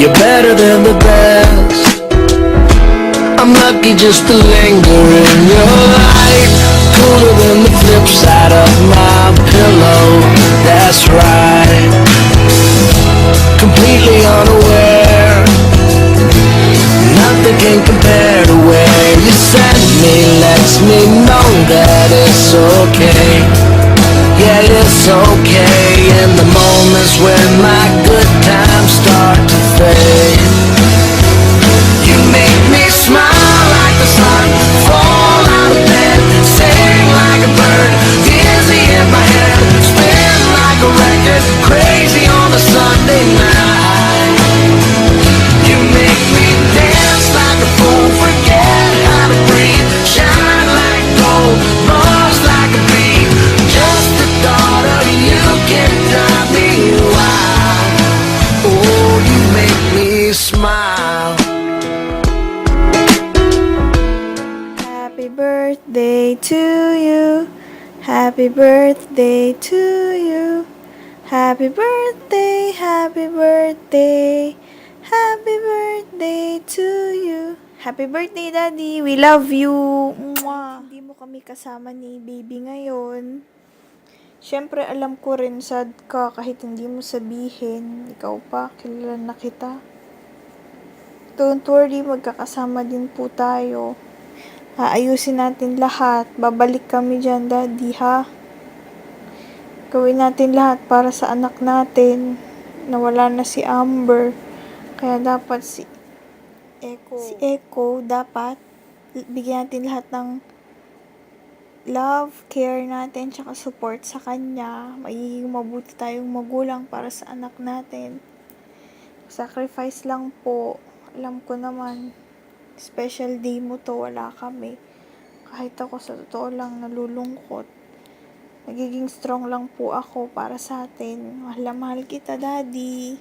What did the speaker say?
You're better than the best. I'm lucky just to linger in your light. Cooler than the flip side of my pillow. That's right. Completely unaware. Nothing can compare to where you send me. Lets me know that it's okay. Yeah, it's okay. In the moments when my good times start to fade, you make me smile like the sun, fall out of bed, sing like a bird, dizzy in my head, spin like a record, crazy on a Sunday night. You make me dance like a fool, forget how to breathe, shine like gold, buzz like a bee. Just the thought of you can drive me wild. Oh, you make me smile. Happy birthday to you. Happy birthday to you. Happy birthday, happy birthday. Happy birthday to you. Happy birthday, Daddy. We love you. Mwah. Hindi mo kami kasama ni baby ngayon. Siyempre, alam ko rin sad ka kahit hindi mo sabihin. Ikaw pa, kilala na kita. Don't worry, magkakasama din po tayo. Aayusin natin lahat. Babalik kami dyan, Daddy, ha? Gawin natin lahat para sa anak natin. Nawala na si Amber. Kaya dapat si Echo, dapat bigyan natin lahat ng love, care natin, tsaka support sa kanya. Magiging mabuti tayong magulang para sa anak natin. Sacrifice lang po. Alam ko naman, special day mo to, wala kami. Kahit ako sa totoo lang nalulungkot. Nagiging strong lang po ako para sa atin. Mahal na mahal kita, Daddy.